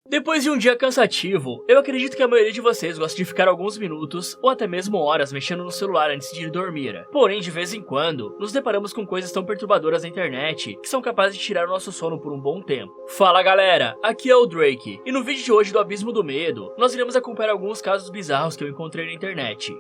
Depois de um dia cansativo, eu acredito que a maioria de vocês gosta de ficar alguns minutos ou até mesmo horas mexendo no celular antes de ir dormir. Porém, de vez em quando, nos deparamos com coisas tão perturbadoras na internet que são capazes de tirar o nosso sono por um bom tempo. Fala galera, aqui é o Drake, e no vídeo de hoje do Abismo do Medo, nós iremos acompanhar alguns casos bizarros que eu encontrei na internet.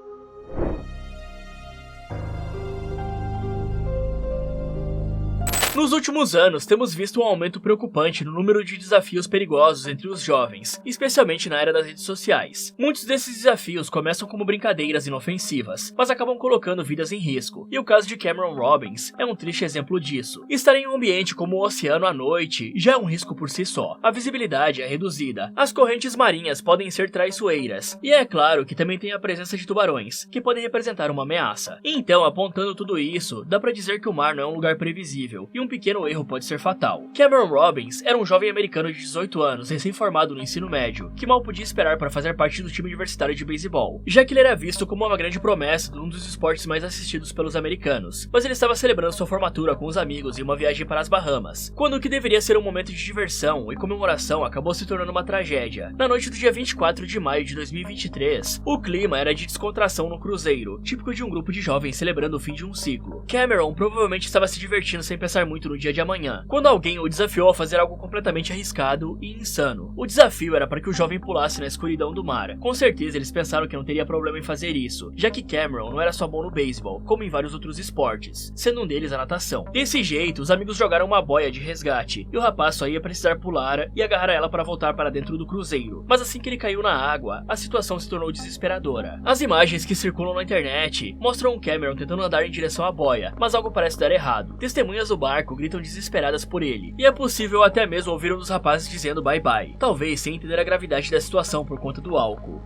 Nos últimos anos, temos visto um aumento preocupante no número de desafios perigosos entre os jovens, especialmente na era das redes sociais. Muitos desses desafios começam como brincadeiras inofensivas, mas acabam colocando vidas em risco, e o caso de Cameron Robbins é um triste exemplo disso. Estar em um ambiente como o oceano à noite já é um risco por si só. A visibilidade é reduzida, as correntes marinhas podem ser traiçoeiras, e é claro que também tem a presença de tubarões, que podem representar uma ameaça. Então, apontando tudo isso, dá pra dizer que o mar não é um lugar previsível, e um pequeno erro pode ser fatal. Cameron Robbins era um jovem americano de 18 anos, recém-formado no ensino médio, que mal podia esperar para fazer parte do time universitário de beisebol, já que ele era visto como uma grande promessa de um dos esportes mais assistidos pelos americanos. Mas ele estava celebrando sua formatura com os amigos em uma viagem para as Bahamas, quando o que deveria ser um momento de diversão e comemoração acabou se tornando uma tragédia. Na noite do dia 24 de maio de 2023, o clima era de descontração no cruzeiro, típico de um grupo de jovens celebrando o fim de um ciclo. Cameron provavelmente estava se divertindo sem pensar muito no dia de amanhã, quando alguém o desafiou a fazer algo completamente arriscado e insano. O desafio era para que o jovem pulasse na escuridão do mar. Com certeza eles pensaram que não teria problema em fazer isso, já que Cameron não era só bom no beisebol, como em vários outros esportes, sendo um deles a natação. Desse jeito, os amigos jogaram uma boia de resgate, e o rapaz só ia precisar pular e agarrar ela para voltar para dentro do cruzeiro. Mas assim que ele caiu na água, a situação se tornou desesperadora. As imagens que circulam na internet mostram o Cameron tentando andar em direção à boia, mas algo parece dar errado. Testemunhas do barco gritam desesperadas por ele, e é possível até mesmo ouvir um dos rapazes dizendo bye bye, talvez sem entender a gravidade da situação por conta do álcool.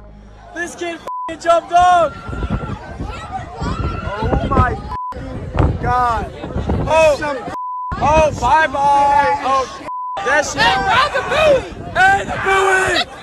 This kid jumped off! Oh my god! Oh, bye bye! Oh, that shit! Hey, the buoy!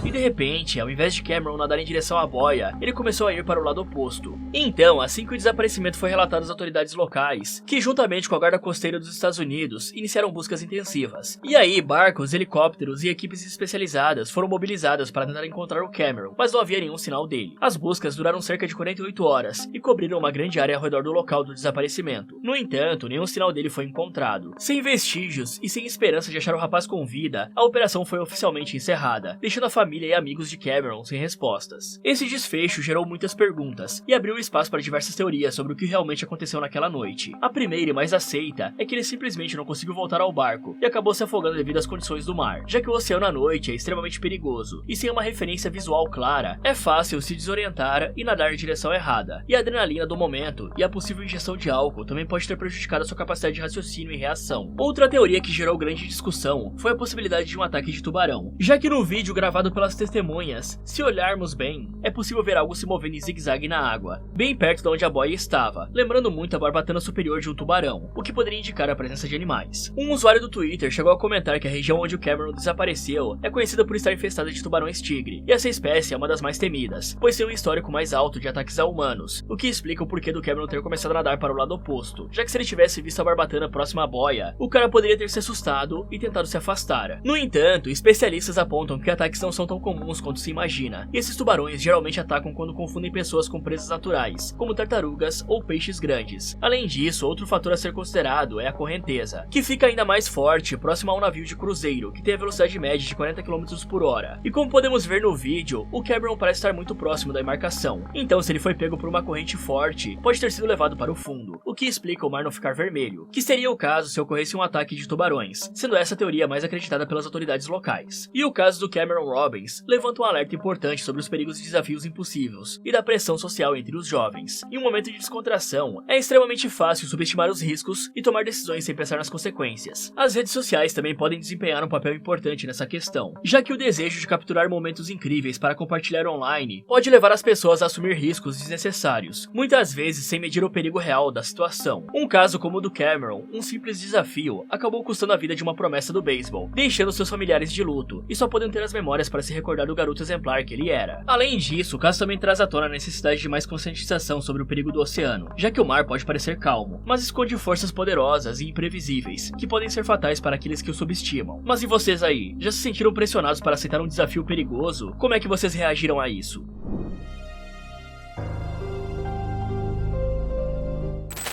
E de repente, ao invés de Cameron nadar em direção à boia, ele começou a ir para o lado oposto. Então, assim que o desaparecimento foi relatado às autoridades locais, que juntamente com a Guarda Costeira dos Estados Unidos, iniciaram buscas intensivas. E aí, barcos, helicópteros e equipes especializadas foram mobilizadas para tentar encontrar o Cameron, mas não havia nenhum sinal dele. As buscas duraram cerca de 48 horas e cobriram uma grande área ao redor do local do desaparecimento. No entanto, nenhum sinal dele foi encontrado. Sem vestígios e sem esperança de achar o rapaz com vida, a operação foi oficialmente encerrada, deixando a família e amigos de Cameron sem respostas. Esse desfecho gerou muitas perguntas e abriu espaço para diversas teorias sobre o que realmente aconteceu naquela noite. A primeira e mais aceita é que ele simplesmente não conseguiu voltar ao barco e acabou se afogando devido às condições do mar, já que o oceano à noite é extremamente perigoso e sem uma referência visual clara, é fácil se desorientar e nadar em direção errada. E a adrenalina do momento e a possível ingestão de álcool também pode ter prejudicado a sua capacidade de raciocínio e reação. Outra teoria que gerou grande discussão foi a possibilidade de um ataque de tubarão, já que no vídeo gravado pelas testemunhas, se olharmos bem, é possível ver algo se movendo em zigue-zague na água, bem perto de onde a boia estava, lembrando muito a barbatana superior de um tubarão, o que poderia indicar a presença de animais. Um usuário do Twitter chegou a comentar que a região onde o Cameron desapareceu é conhecida por estar infestada de tubarões-tigre, e essa espécie é uma das mais temidas, pois tem um histórico mais alto de ataques a humanos, o que explica o porquê do Cameron ter começado a nadar para o lado oposto, já que se ele tivesse visto a barbatana próxima à boia, o cara poderia ter se assustado e tentado se afastar. No entanto, especialistas apontam que ataques não são tão comuns quanto se imagina, e esses tubarões geralmente atacam quando confundem pessoas com presas naturais, como tartarugas ou peixes grandes. Além disso, outro fator a ser considerado é a correnteza, que fica ainda mais forte próximo a um navio de cruzeiro, que tem a velocidade média de 40 km por hora. E como podemos ver no vídeo, o Cameron parece estar muito próximo da embarcação, então se ele foi pego por uma corrente forte, pode ter sido levado para o fundo, o que explica o mar não ficar vermelho, que seria o caso se ocorresse um ataque de tubarões, sendo essa a teoria mais acreditada pelas autoridades locais. E o caso do Cameron Robbins levanta um alerta importante sobre os perigos e desafios impossíveis e da pressão social entre os jovens. Em um momento de descontração, é extremamente fácil subestimar os riscos e tomar decisões sem pensar nas consequências. As redes sociais também podem desempenhar um papel importante nessa questão, já que o desejo de capturar momentos incríveis para compartilhar online pode levar as pessoas a assumir riscos desnecessários, muitas vezes sem medir o perigo real da situação. Um caso como o do Cameron, um simples desafio, acabou custando a vida de uma promessa do beisebol, deixando seus familiares de luto e só podem ter as memórias para se recordar acordar do garoto exemplar que ele era. Além disso, o caso também traz à tona a necessidade de mais conscientização sobre o perigo do oceano, já que o mar pode parecer calmo, mas esconde forças poderosas e imprevisíveis, que podem ser fatais para aqueles que o subestimam. Mas e vocês aí? Já se sentiram pressionados para aceitar um desafio perigoso? Como é que vocês reagiram a isso?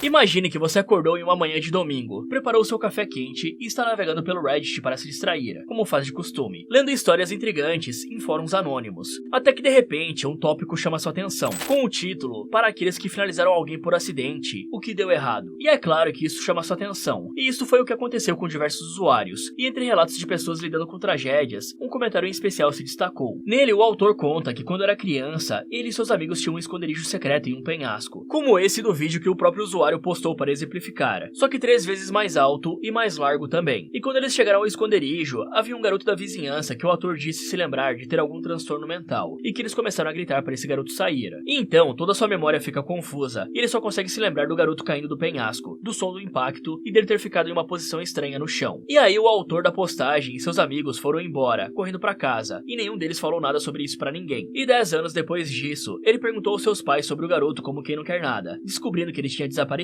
Imagine que você acordou em uma manhã de domingo, preparou seu café quente e está navegando pelo Reddit para se distrair, como faz de costume, lendo histórias intrigantes em fóruns anônimos. Até que de repente um tópico chama sua atenção, com o título "Para aqueles que finalizaram alguém por acidente, o que deu errado". E é claro que isso chama sua atenção, e isso foi o que aconteceu com diversos usuários, e entre relatos de pessoas lidando com tragédias, um comentário em especial se destacou. Nele o autor conta que quando era criança, ele e seus amigos tinham um esconderijo secreto em um penhasco, como esse do vídeo que o próprio usuário postou para exemplificar, só que 3 vezes mais alto e mais largo também. E quando eles chegaram ao esconderijo, havia um garoto da vizinhança que o autor disse se lembrar de ter algum transtorno mental, e que eles começaram a gritar para esse garoto sair. E então, toda sua memória fica confusa, e ele só consegue se lembrar do garoto caindo do penhasco, do som do impacto e dele ter ficado em uma posição estranha no chão. E aí o autor da postagem e seus amigos foram embora, correndo para casa, e nenhum deles falou nada sobre isso para ninguém. E 10 anos depois disso, ele perguntou aos seus pais sobre o garoto como quem não quer nada, descobrindo que ele tinha desaparecido.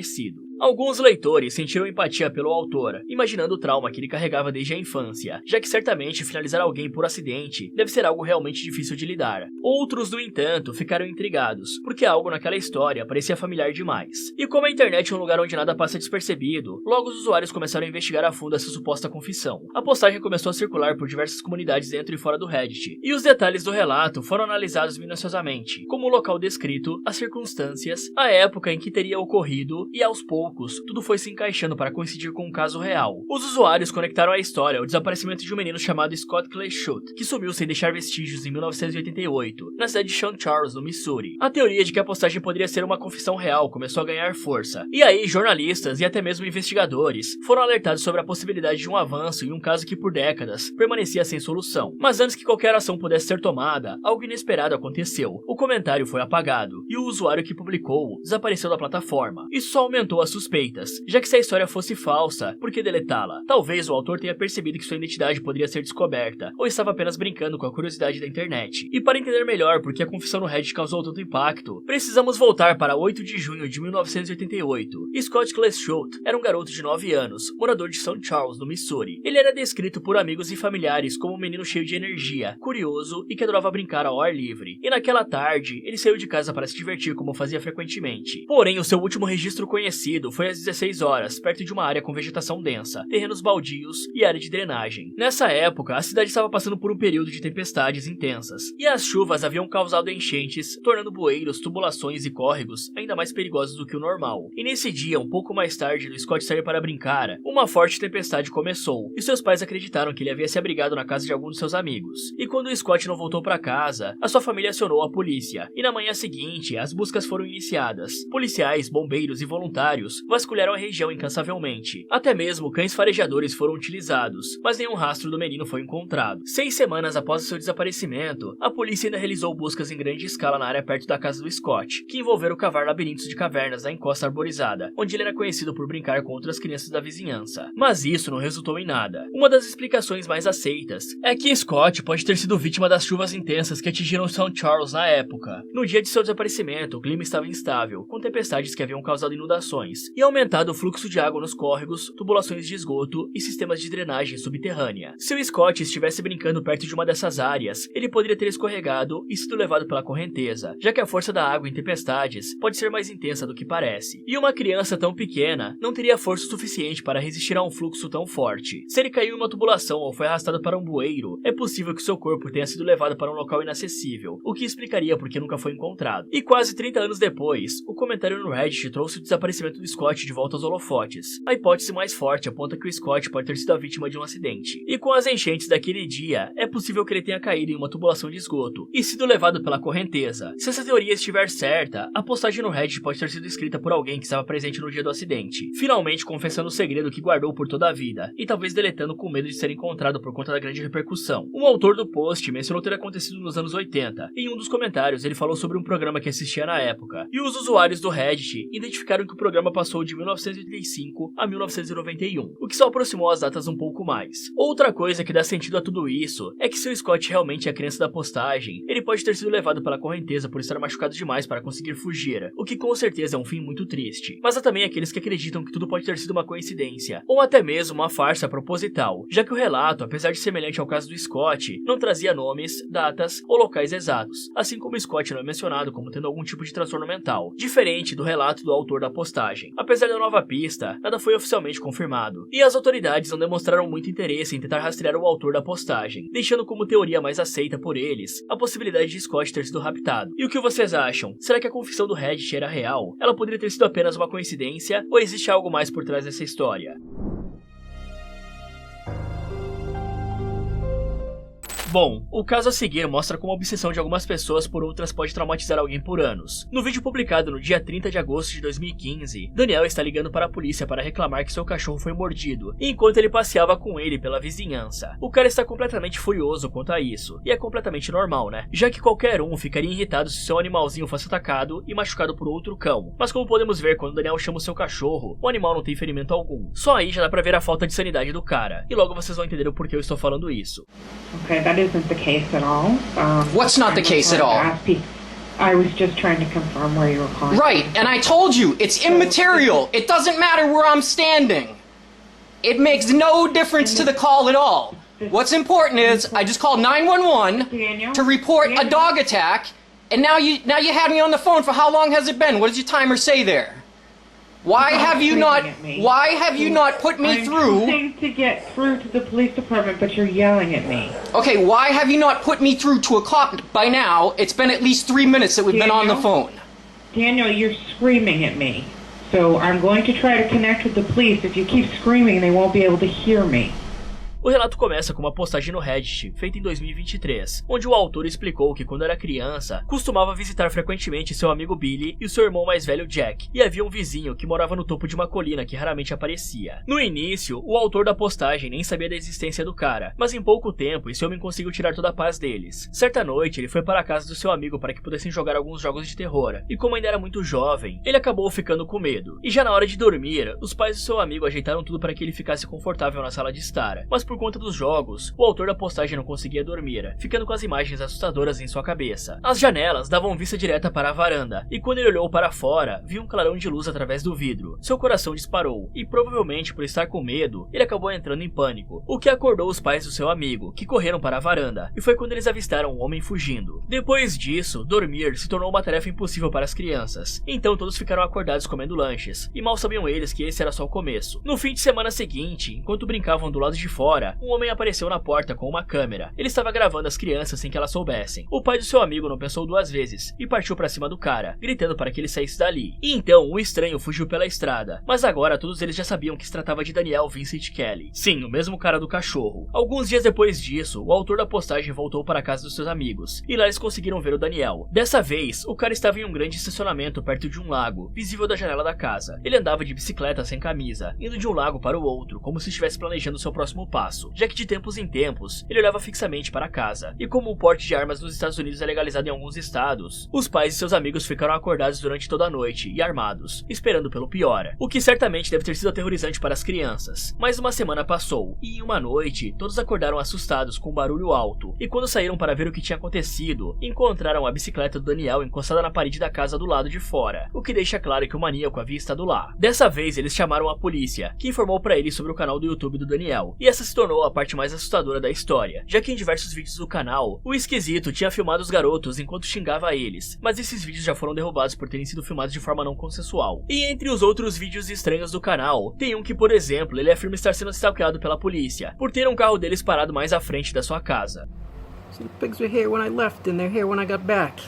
Alguns leitores sentiram empatia pelo autor, imaginando o trauma que ele carregava desde a infância, já que certamente finalizar alguém por acidente deve ser algo realmente difícil de lidar. Outros, no entanto, ficaram intrigados, porque algo naquela história parecia familiar demais. E como a internet é um lugar onde nada passa despercebido, logo os usuários começaram a investigar a fundo essa suposta confissão. A postagem começou a circular por diversas comunidades dentro e fora do Reddit, e os detalhes do relato foram analisados minuciosamente, como o local descrito, as circunstâncias, a época em que teria ocorrido e aos poucos, tudo foi se encaixando para coincidir com um caso real. Os usuários conectaram a história ao desaparecimento de um menino chamado Scott Clay Schutt, que sumiu sem deixar vestígios em 1988, na cidade de St. Charles, no Missouri. A teoria de que a postagem poderia ser uma confissão real começou a ganhar força, e aí jornalistas e até mesmo investigadores foram alertados sobre a possibilidade de um avanço em um caso que por décadas permanecia sem solução. Mas antes que qualquer ação pudesse ser tomada, algo inesperado aconteceu. O comentário foi apagado, e o usuário que publicou desapareceu da plataforma. Isso só aumentou as suspeitas, já que se a história fosse falsa, por que deletá-la? Talvez o autor tenha percebido que sua identidade poderia ser descoberta, ou estava apenas brincando com a curiosidade da internet. E para entender melhor por que a confissão no Reddit causou tanto impacto, precisamos voltar para 8 de junho de 1988. Scott Clay Schutt era um garoto de 9 anos, morador de St. Charles, no Missouri. Ele era descrito por amigos e familiares como um menino cheio de energia, curioso e que adorava brincar ao ar livre. E naquela tarde, ele saiu de casa para se divertir como fazia frequentemente. Porém, o seu último registro conhecido foi às 16 horas, perto de uma área com vegetação densa, terrenos baldios e área de drenagem. Nessa época, a cidade estava passando por um período de tempestades intensas, e as chuvas haviam causado enchentes, tornando bueiros, tubulações e córregos ainda mais perigosos do que o normal. E nesse dia, um pouco mais tarde do Scott sair para brincar, uma forte tempestade começou, e seus pais acreditaram que ele havia se abrigado na casa de algum de seus amigos. E quando o Scott não voltou para casa, a sua família acionou a polícia, e na manhã seguinte, as buscas foram iniciadas. Policiais, bombeiros e voluntários vasculharam a região incansavelmente. Até mesmo cães farejadores foram utilizados, mas nenhum rastro do menino foi encontrado. 6 semanas após o seu desaparecimento, a polícia ainda realizou buscas em grande escala na área perto da casa do Scott, que envolveram cavar labirintos de cavernas na encosta arborizada, onde ele era conhecido por brincar com outras crianças da vizinhança. Mas isso não resultou em nada. Uma das explicações mais aceitas é que Scott pode ter sido vítima das chuvas intensas que atingiram St. Charles na época. No dia de seu desaparecimento, o clima estava instável, com tempestades que haviam causado inundações e aumentado o fluxo de água nos córregos, tubulações de esgoto e sistemas de drenagem subterrânea. Se o Scott estivesse brincando perto de uma dessas áreas, ele poderia ter escorregado e sido levado pela correnteza, já que a força da água em tempestades pode ser mais intensa do que parece. E uma criança tão pequena não teria força suficiente para resistir a um fluxo tão forte. Se ele caiu em uma tubulação ou foi arrastado para um bueiro, é possível que seu corpo tenha sido levado para um local inacessível, o que explicaria por que nunca foi encontrado. E quase 30 anos depois, o comentário no Reddit trouxe o desaparecimento do Scott de volta aos holofotes. A hipótese mais forte aponta que o Scott pode ter sido a vítima de um acidente. E com as enchentes daquele dia, é possível que ele tenha caído em uma tubulação de esgoto e sido levado pela correnteza. Se essa teoria estiver certa, a postagem no Reddit pode ter sido escrita por alguém que estava presente no dia do acidente, finalmente confessando o segredo que guardou por toda a vida, e talvez deletando com medo de ser encontrado por conta da grande repercussão. O autor do post mencionou ter acontecido nos anos 80, e em um dos comentários ele falou sobre um programa que assistia na época, e os usuários do Reddit identificaram que o programa passou de 1985 a 1991, o que só aproximou as datas um pouco mais. Outra coisa que dá sentido a tudo isso é que se o Scott realmente é a criança da postagem, ele pode ter sido levado pela correnteza por estar machucado demais para conseguir fugir, o que com certeza é um fim muito triste. Mas há também aqueles que acreditam que tudo pode ter sido uma coincidência, ou até mesmo uma farsa proposital, já que o relato, apesar de semelhante ao caso do Scott, não trazia nomes, datas ou locais exatos, assim como Scott não é mencionado como tendo algum tipo de transtorno mental, diferente do relato do autor da postagem. Apesar da nova pista, nada foi oficialmente confirmado, e as autoridades não demonstraram muito interesse em tentar rastrear o autor da postagem, deixando como teoria mais aceita por eles a possibilidade de Scott ter sido raptado. E o que vocês acham? Será que a confissão do Reddit era real? Ela poderia ter sido apenas uma coincidência, ou existe algo mais por trás dessa história? Bom, o caso a seguir mostra como a obsessão de algumas pessoas por outras pode traumatizar alguém por anos. No vídeo publicado no dia 30 de agosto de 2015, Daniel está ligando para a polícia para reclamar que seu cachorro foi mordido, enquanto ele passeava com ele pela vizinhança. O cara está completamente furioso quanto a isso, e é completamente normal, né? Já que qualquer um ficaria irritado se seu animalzinho fosse atacado e machucado por outro cão. Mas como podemos ver quando Daniel chama o seu cachorro, o animal não tem ferimento algum. Só aí já dá pra ver a falta de sanidade do cara, e logo vocês vão entender o porquê eu estou falando isso. Okay, that isn't the case at all. What's not the case at all? I was just trying to confirm where you were calling. Right, and I told you, it's immaterial. It doesn't matter where I'm standing. It makes no difference to the call at all. What's important is I just called 911 to report a dog attack, and now you had me on the phone for how long has it been? What does your timer say there? Why have you not put me through? I'm trying to get through to the police department, but you're yelling at me. Okay, why have you not put me through to a cop by now? It's been at least 3 minutes that we've been on the phone. Daniel, you're screaming at me. So I'm going to try to connect with the police. If you keep screaming, they won't be able to hear me. O relato começa com uma postagem no Reddit, feita em 2023, onde o autor explicou que quando era criança, costumava visitar frequentemente seu amigo Billy e o seu irmão mais velho Jack, e havia um vizinho que morava no topo de uma colina que raramente aparecia. No início, o autor da postagem nem sabia da existência do cara, mas em pouco tempo esse homem conseguiu tirar toda a paz deles. Certa noite, ele foi para a casa do seu amigo para que pudessem jogar alguns jogos de terror, e como ainda era muito jovem, ele acabou ficando com medo. E já na hora de dormir, os pais do seu amigo ajeitaram tudo para que ele ficasse confortável na sala de estar, mas por conta dos jogos, o autor da postagem não conseguia dormir, ficando com as imagens assustadoras em sua cabeça. As janelas davam vista direta para a varanda, e quando ele olhou para fora, viu um clarão de luz através do vidro. Seu coração disparou, e provavelmente por estar com medo, ele acabou entrando em pânico, o que acordou os pais do seu amigo, que correram para a varanda, e foi quando eles avistaram um homem fugindo. Depois disso, dormir se tornou uma tarefa impossível para as crianças, então todos ficaram acordados comendo lanches, e mal sabiam eles que esse era só o começo. No fim de semana seguinte, enquanto brincavam do lado de fora, um homem apareceu na porta com uma câmera. Ele estava gravando as crianças sem que elas soubessem. O pai do seu amigo não pensou duas vezes e partiu para cima do cara, gritando para que ele saísse dali. E então o estranho fugiu pela estrada, mas agora todos eles já sabiam que se tratava de Daniel Vincent Kelly. Sim, o mesmo cara do cachorro. Alguns dias depois disso, o autor da postagem voltou para a casa dos seus amigos, e lá eles conseguiram ver o Daniel. Dessa vez, o cara estava em um grande estacionamento perto de um lago, visível da janela da casa. Ele andava de bicicleta sem camisa, indo de um lago para o outro, como se estivesse planejando seu próximo passo, já que de tempos em tempos, ele olhava fixamente para a casa. E como o porte de armas nos Estados Unidos é legalizado em alguns estados, os pais e seus amigos ficaram acordados durante toda a noite e armados, esperando pelo pior, o que certamente deve ter sido aterrorizante para as crianças. Mas uma semana passou, e em uma noite, todos acordaram assustados com um barulho alto, e quando saíram para ver o que tinha acontecido, encontraram a bicicleta do Daniel encostada na parede da casa do lado de fora, o que deixa claro que o maníaco havia estado lá. Dessa vez, eles chamaram a polícia, que informou para eles sobre o canal do YouTube do Daniel, e essa se tornou a parte mais assustadora da história, já que em diversos vídeos do canal, o esquisito tinha filmado os garotos enquanto xingava eles, mas esses vídeos já foram derrubados por terem sido filmados de forma não consensual. E entre os outros vídeos estranhos do canal, tem um que, por exemplo, ele afirma estar sendo stalkeado pela polícia, por ter um carro deles parado mais à frente da sua casa. So the pigs were here when I left and they're here when I got back.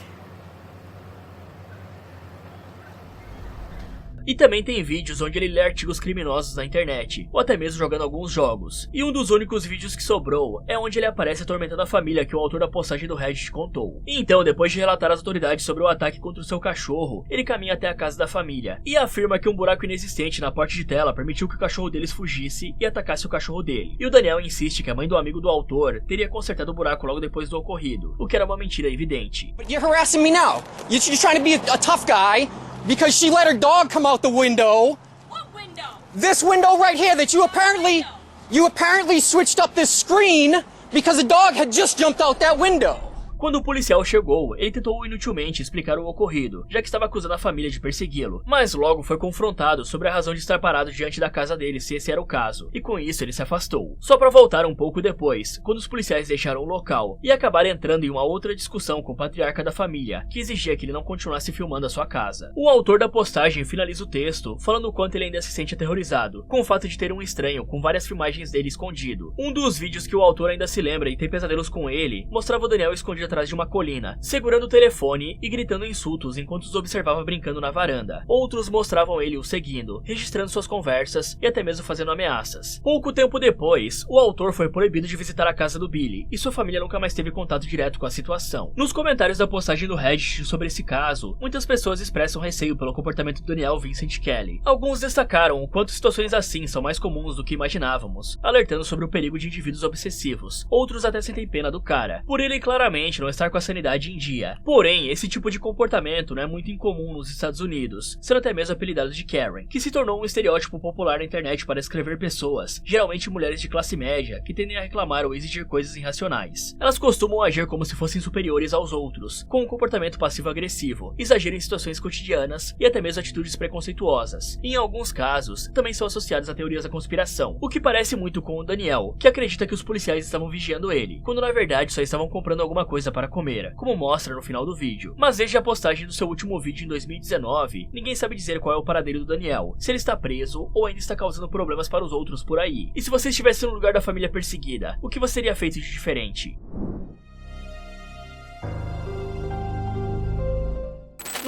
E também tem vídeos onde ele lê artigos criminosos na internet, ou até mesmo jogando alguns jogos. E um dos únicos vídeos que sobrou é onde ele aparece atormentando a família que o autor da postagem do Reddit contou. E então, depois de relatar às autoridades sobre o ataque contra o seu cachorro, ele caminha até a casa da família e afirma que um buraco inexistente na porta de tela permitiu que o cachorro deles fugisse e atacasse o cachorro dele. E o Daniel insiste que a mãe do amigo do autor teria consertado o buraco logo depois do ocorrido, o que era uma mentira evidente. But you're harassing me now. You're trying to be a tough guy. because she let her dog come out the window. What window? This window right here that you apparently switched up this screen because a dog had just jumped out that window. Quando o policial chegou, ele tentou inutilmente explicar o ocorrido, já que estava acusando a família de persegui-lo, mas logo foi confrontado sobre a razão de estar parado diante da casa dele se esse era o caso, e com isso ele se afastou. Só para voltar um pouco depois, quando os policiais deixaram o local e acabaram entrando em uma outra discussão com o patriarca da família, que exigia que ele não continuasse filmando a sua casa. O autor da postagem finaliza o texto, falando o quanto ele ainda se sente aterrorizado, com o fato de ter um estranho com várias filmagens dele escondido. Um dos vídeos que o autor ainda se lembra e tem pesadelos com ele, mostrava o Daniel escondido atrás de uma colina, segurando o telefone e gritando insultos enquanto os observava brincando na varanda. Outros mostravam ele o seguindo, registrando suas conversas e até mesmo fazendo ameaças. Pouco tempo depois, o autor foi proibido de visitar a casa do Billy, e sua família nunca mais teve contato direto com a situação. Nos comentários da postagem do Reddit sobre esse caso, muitas pessoas expressam receio pelo comportamento do Daniel Vincent Kelly. Alguns destacaram o quanto situações assim são mais comuns do que imaginávamos, alertando sobre o perigo de indivíduos obsessivos. Outros até sentem pena do cara, por ele claramente não estar com a sanidade em dia. Porém, esse tipo de comportamento não é muito incomum nos Estados Unidos, sendo até mesmo apelidado de Karen, que se tornou um estereótipo popular na internet para descrever pessoas, geralmente mulheres de classe média, que tendem a reclamar ou exigir coisas irracionais. Elas costumam agir como se fossem superiores aos outros, com um comportamento passivo-agressivo, exagero em situações cotidianas e até mesmo atitudes preconceituosas. Em alguns casos, também são associadas a teorias da conspiração, o que parece muito com o Daniel, que acredita que os policiais estavam vigiando ele, quando na verdade só estavam comprando alguma coisa para comer, como mostra no final do vídeo. Mas desde a postagem do seu último vídeo em 2019, ninguém sabe dizer qual é o paradeiro do Daniel, se ele está preso ou ainda está causando problemas para os outros por aí. E se você estivesse no lugar da família perseguida, o que você teria feito de diferente?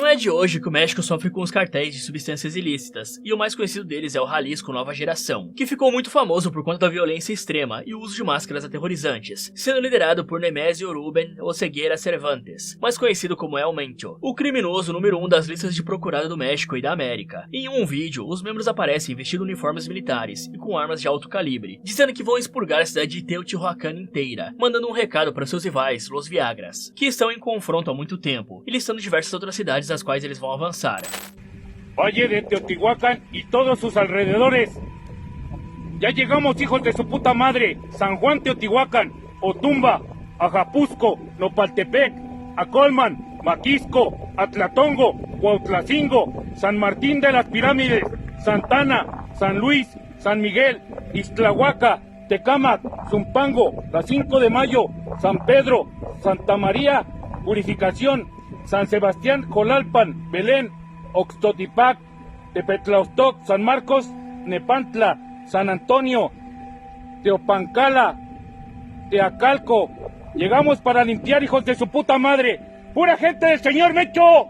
Não é de hoje que o México sofre com os cartéis de substâncias ilícitas, e o mais conhecido deles é o Jalisco Nova Geração, que ficou muito famoso por conta da violência extrema e o uso de máscaras aterrorizantes, sendo liderado por Nemesio Ruben Oseguera Cervantes, mais conhecido como El Mencho, o criminoso número 1 das listas de procurado do México e da América. Em um vídeo, os membros aparecem vestindo uniformes militares e com armas de alto calibre, dizendo que vão expurgar a cidade de Teotihuacan inteira, mandando um recado para seus rivais, Los Viagras, que estão em confronto há muito tempo, e listando diversas outras cidades as quais eles vão avançar. Valle de Teotihuacan y todos sus alrededores. Ya llegamos, hijos de su puta madre. San Juan Teotihuacan, Otumba, Ajapusco, Nopaltepec, Acolman, Maquisco, Atlatongo, Cuautlacingo, San Martín de las Pirámides, Santana, San Luis, San Miguel, Ixtlahuaca, Tecámac, Zumpango, la 5 de Mayo, San Pedro, Santa María, Purificación, San Sebastián, Jolalpan, Belén, Oxtotipac, Tepetlaostoc, San Marcos, Nepantla, San Antonio, Teopancala, Teacalco. Llegamos para limpiar, hijos de su puta madre. ¡Pura gente del señor Mecho!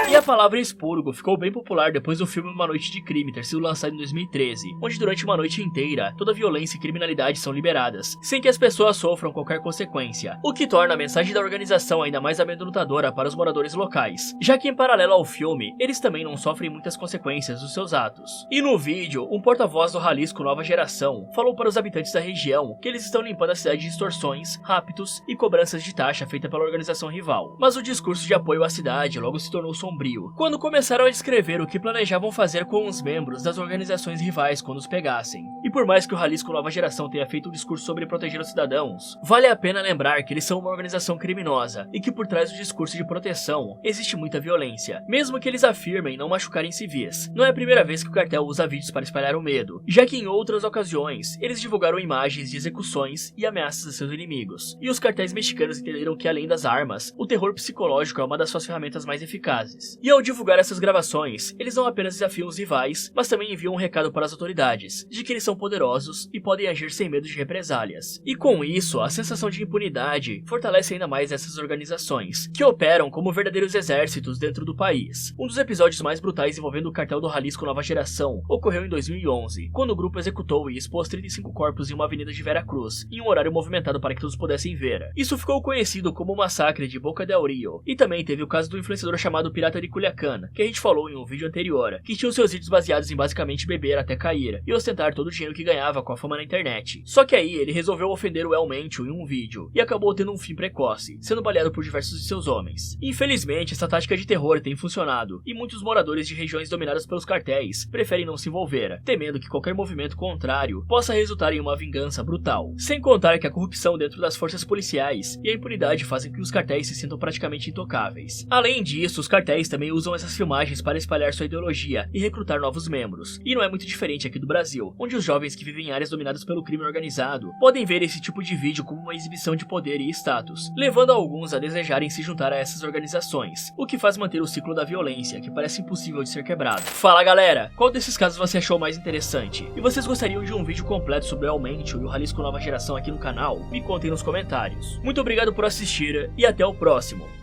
E a palavra expurgo ficou bem popular depois do filme Uma Noite de Crime ter sido lançado em 2013, onde durante uma noite inteira, toda a violência e criminalidade são liberadas, sem que as pessoas sofram qualquer consequência, o que torna a mensagem da organização ainda mais amedrontadora para os moradores locais, já que em paralelo ao filme, eles também não sofrem muitas consequências dos seus atos. E no vídeo, um porta-voz do Jalisco Nova Geração falou para os habitantes da região que eles estão limpando a cidade de extorsões, raptos e cobranças de taxa feita pela organização rival. Mas o discurso de apoio à cidade logo se tornou sombrio, quando começaram a descrever o que planejavam fazer com os membros das organizações rivais quando os pegassem. E por mais que o Jalisco Nova Geração tenha feito um discurso sobre proteger os cidadãos, vale a pena lembrar que eles são uma organização criminosa e que por trás do discurso de proteção existe muita violência, mesmo que eles afirmem não machucarem civis. Não é a primeira vez que o cartel usa vídeos para espalhar o medo, já que em outras ocasiões eles divulgaram imagens de execuções e ameaças a seus inimigos. E os cartéis mexicanos entenderam que além das armas, o terror psicológico é uma das suas ferramentas mais eficazes. E ao divulgar essas gravações, eles não apenas desafiam os rivais, mas também enviam um recado para as autoridades, de que eles são poderosos e podem agir sem medo de represálias. E com isso, a sensação de impunidade fortalece ainda mais essas organizações, que operam como verdadeiros exércitos dentro do país. Um dos episódios mais brutais envolvendo o cartel do Jalisco Nova Geração ocorreu em 2011, quando o grupo executou e expôs 35 corpos em uma avenida de Veracruz, em um horário movimentado para que todos pudessem ver. Isso ficou conhecido como o massacre de Boca del Rio, e também teve o caso do influenciador chamado Pirata Pirata de Culiacán, que a gente falou em um vídeo anterior, que tinha os seus vídeos baseados em basicamente beber até cair e ostentar todo o dinheiro que ganhava com a fama na internet. Só que aí ele resolveu ofender o El Mencho em um vídeo e acabou tendo um fim precoce, sendo baleado por diversos de seus homens. Infelizmente, essa tática de terror tem funcionado e muitos moradores de regiões dominadas pelos cartéis preferem não se envolver, temendo que qualquer movimento contrário possa resultar em uma vingança brutal. Sem contar que a corrupção dentro das forças policiais e a impunidade fazem que os cartéis se sintam praticamente intocáveis. Além disso, os cartéis também usam essas filmagens para espalhar sua ideologia e recrutar novos membros. E não é muito diferente aqui do Brasil, onde os jovens que vivem em áreas dominadas pelo crime organizado podem ver esse tipo de vídeo como uma exibição de poder e status, levando alguns a desejarem se juntar a essas organizações, o que faz manter o ciclo da violência, que parece impossível de ser quebrado. Fala galera, qual desses casos você achou mais interessante? E vocês gostariam de um vídeo completo sobre o El Mencho e o Jalisco Nova Geração aqui no canal? Me contem nos comentários. Muito obrigado por assistir e até o próximo.